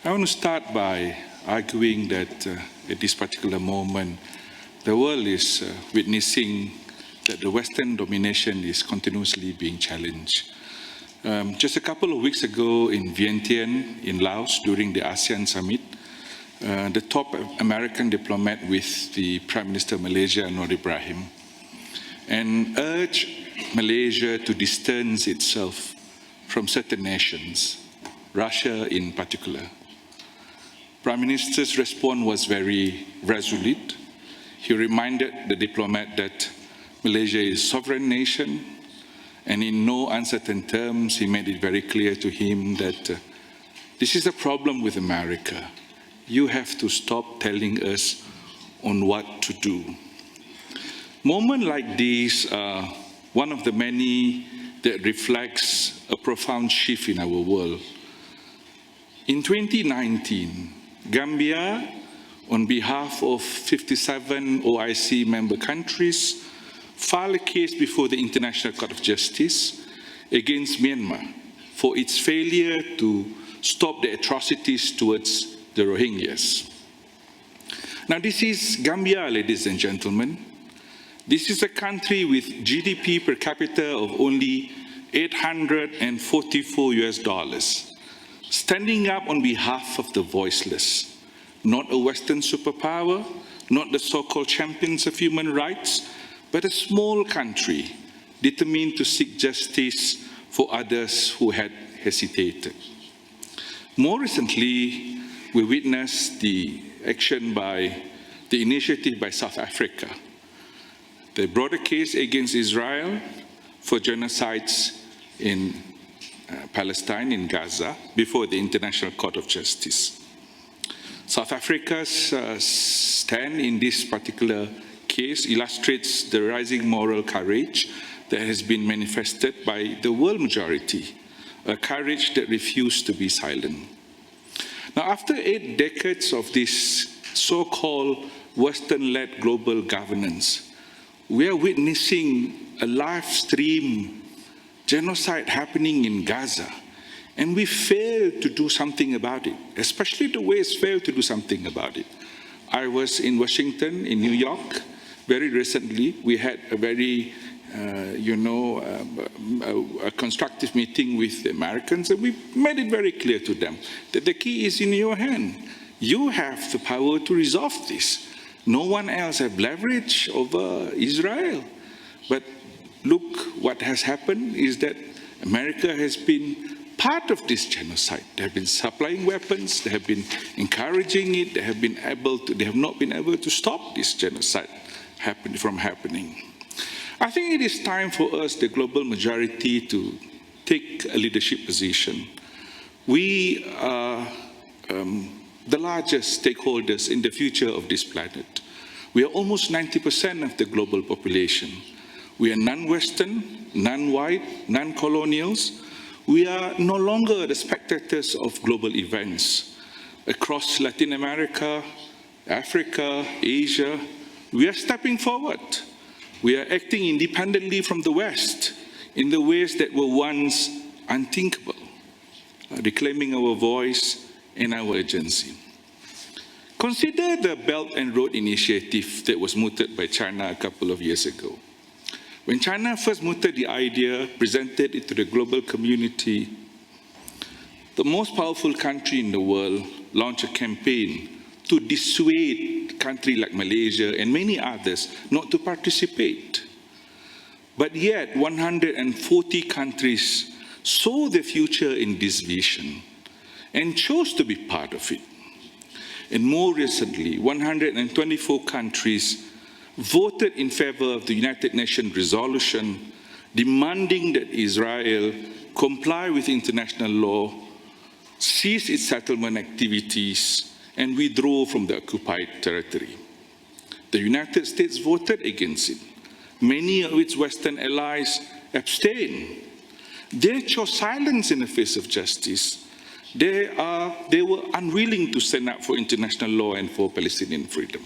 I want to start by arguing that at this particular moment, the world is witnessing that the Western domination is continuously being challenged. Just a couple of weeks ago in Vientiane, in Laos, during the ASEAN summit, the top American diplomat with the Prime Minister of Malaysia, Anwar Ibrahim, and urged Malaysia to distance itself from certain nations, Russia in particular. Prime Minister's response was very resolute. He reminded the diplomat that Malaysia is a sovereign nation, and in no uncertain terms, he made it very clear to him that this is a problem with America. You have to stop telling us on what to do. Moments like these are one of the many that reflects a profound shift in our world. In 2019, Gambia, on behalf of 57 OIC member countries, filed a case before the International Court of Justice against Myanmar for its failure to stop the atrocities towards the Rohingyas. Now, this is Gambia, ladies and gentlemen. This is a country with GDP per capita of only $844, standing up on behalf of the voiceless, not a Western superpower, not the so-called champions of human rights, but a small country determined to seek justice for others who had hesitated. More recently, we witnessed the initiative by South Africa. They brought a case against Israel for genocides in Palestine, in Gaza, before the International Court of Justice. South Africa's stand in this particular case illustrates the rising moral courage that has been manifested by the world majority, a courage that refused to be silent. Now, after 8 decades of this so-called Western-led global governance, we are witnessing a live stream genocide happening in Gaza, and we failed to do something about it, especially the West failed to do something about it. I was in Washington, in New York, very recently. We had a very, a constructive meeting with the Americans, and we made it very clear to them that the key is in your hand. You have the power to resolve this. No one else has leverage over Israel. But look, what has happened is that America has been part of this genocide. They have been supplying weapons, they have been encouraging it, they have not been able to stop this genocide from happening. I think it is time for us, the global majority, to take a leadership position. We are the largest stakeholders in the future of this planet. We are almost 90% of the global population. We are non-Western, non-white, non-colonials. We are no longer the spectators of global events. Across Latin America, Africa, Asia, we are stepping forward. We are acting independently from the West in the ways that were once unthinkable, reclaiming our voice and our agency. Consider the Belt and Road Initiative that was mooted by China a couple of years ago. When China first mooted the idea, presented it to the global community, the most powerful country in the world launched a campaign to dissuade a country like Malaysia and many others not to participate. But yet, 140 countries saw the future in this vision and chose to be part of it. And more recently, 124 countries voted in favor of the United Nations resolution demanding that Israel comply with international law, cease its settlement activities, and withdraw from the occupied territory. The United States voted against it. Many of its Western allies abstained. They chose silence in the face of justice. They were unwilling to stand up for international law and for Palestinian freedom.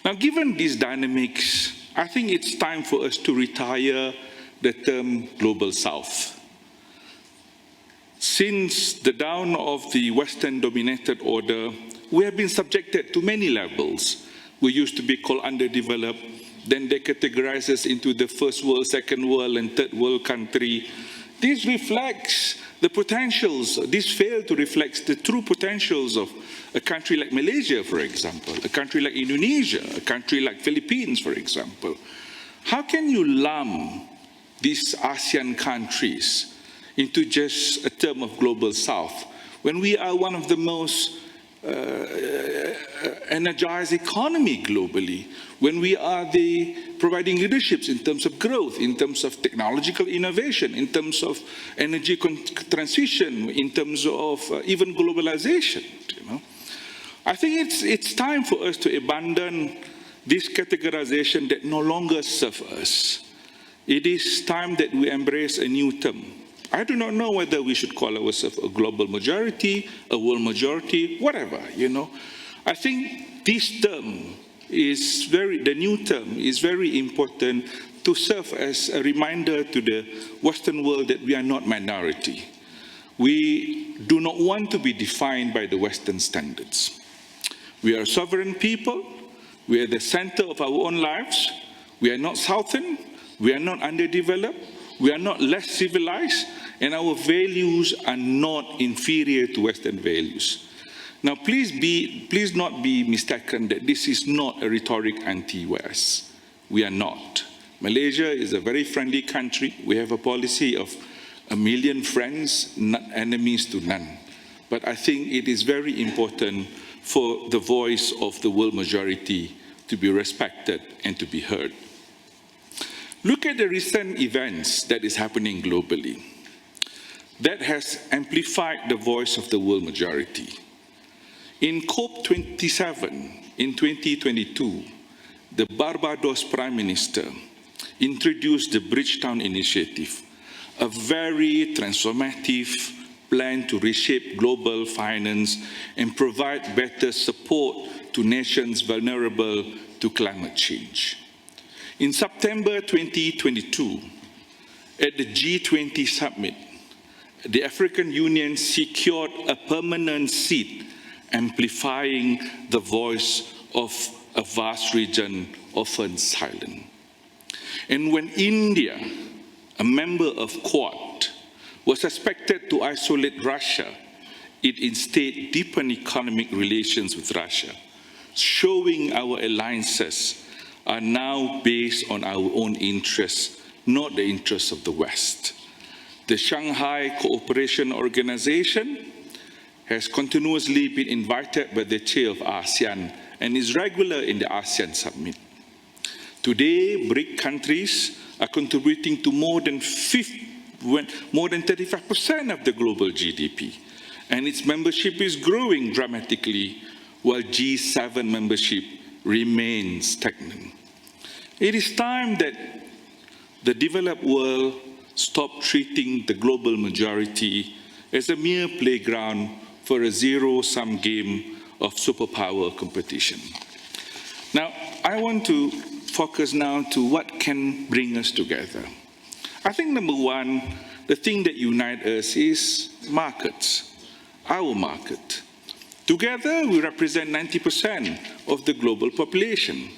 Now, given these dynamics, I think it's time for us to retire the term Global South. Since the dawn of the Western-dominated order, we have been subjected to many levels. We used to be called underdeveloped, then they categorize us into the first world, second world, and third world country. This reflects the potentials, this failed to reflect the true potentials of a country like Malaysia, for example, a country like Indonesia, a country like Philippines, for example. How can you lump these ASEAN countries into just a term of global south when we are one of the most energized economy globally, when we are providing leaderships in terms of growth, in terms of technological innovation, in terms of energy transition, in terms of even globalization, you know? I think it's time for us to abandon this categorization that no longer serves us. It is time that we embrace a new term. I do not know whether we should call ourselves a global majority, a world majority, whatever, you know. I think this term is the new term is very important to serve as a reminder to the Western world that we are not minority. We do not want to be defined by the Western standards. We are a sovereign people. We are the center of our own lives. We are not Southern. We are not underdeveloped. We are not less civilized. And our values are not inferior to Western values. Now, please not be mistaken that this is not a rhetoric anti-West. We are not. Malaysia is a very friendly country. We have a policy of 1 million friends, enemies to none. But I think it is very important for the voice of the world majority to be respected and to be heard. Look at the recent events that is happening globally. That has amplified the voice of the world majority. In COP27 in 2022, the Barbados Prime Minister introduced the Bridgetown Initiative, a very transformative plan to reshape global finance and provide better support to nations vulnerable to climate change. In September 2022, at the G20 summit, the African Union secured a permanent seat, amplifying the voice of a vast region often silent. And when India, a member of Quad, was expected to isolate Russia, it instead deepened economic relations with Russia, showing our alliances are now based on our own interests, not the interests of the West. The Shanghai Cooperation Organization has continuously been invited by the chair of ASEAN and is regular in the ASEAN summit. Today, BRIC countries are contributing to more than 35% of the global GDP, and its membership is growing dramatically, while G7 membership remains stagnant. It is time that the developed world stop treating the global majority as a mere playground for a zero-sum game of superpower competition. Now, I want to focus now to what can bring us together. I think number one, the thing that unites us is markets, our market. Together, we represent 90% of the global population.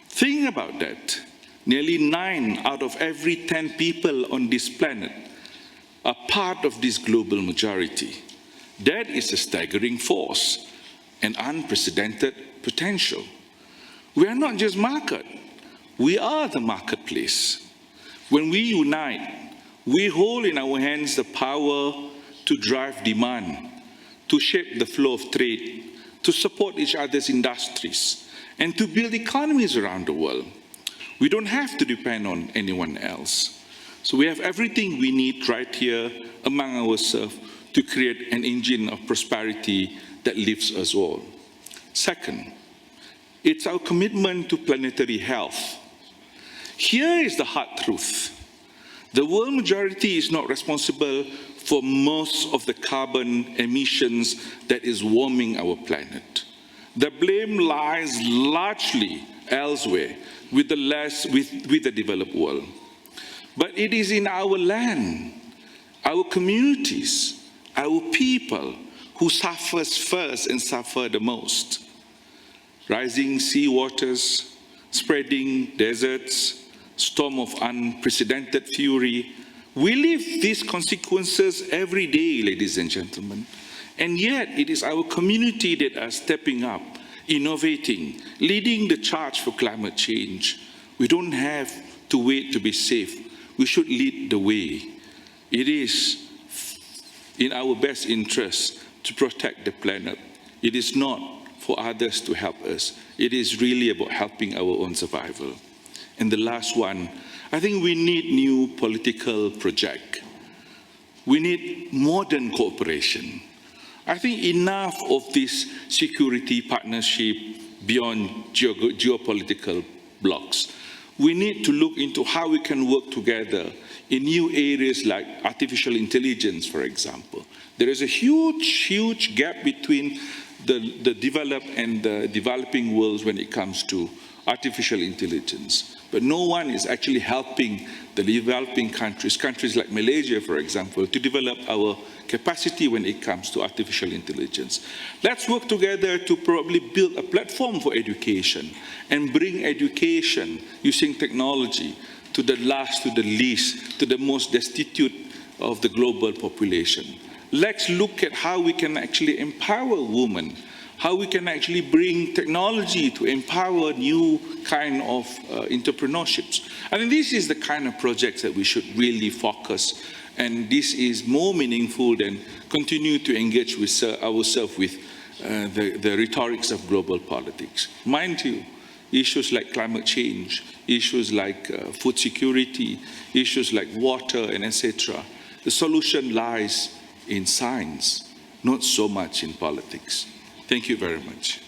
Think about that. Nearly 9 out of every 10 people on this planet are part of this global majority. That is a staggering force, an unprecedented potential. We are not just market, we are the marketplace. When we unite, we hold in our hands the power to drive demand, to shape the flow of trade, to support each other's industries, and to build economies around the world. We don't have to depend on anyone else. So we have everything we need right here among ourselves to create an engine of prosperity that lifts us all. Second, it's our commitment to planetary health. Here is the hard truth. The world majority is not responsible for most of the carbon emissions that is warming our planet. The blame lies largely elsewhere with the developed world. But it is in our land, our communities, our people who suffers first and suffer the most. Rising sea waters, spreading deserts, storm of unprecedented fury. We live these consequences every day, ladies and gentlemen. And yet it is our community that are stepping up, innovating, leading the charge for climate change. We don't have to wait to be safe. We should lead the way. It is in our best interest to protect the planet. It is not for others to help us. It is really about helping our own survival. And the last one, I think we need new political project. We need modern cooperation. I think enough of this security partnership beyond geopolitical blocks. We need to look into how we can work together in new areas like artificial intelligence, for example. There is a huge gap between the developed and the developing worlds when it comes to artificial intelligence. But no one is actually helping the developing countries, countries like Malaysia, for example, to develop our capacity when it comes to artificial intelligence. Let's work together to probably build a platform for education and bring education using technology to the last, to the least, to the most destitute of the global population. Let's look at how we can actually empower women, how we can actually bring technology to empower new kind of entrepreneurships. I mean, this is the kind of projects that we should really focus, and this is more meaningful than continue to engage with ourselves with the rhetorics of global politics. Mind you, issues like climate change, issues like food security, issues like water and etc. The solution lies in science, not so much in politics. Thank you very much.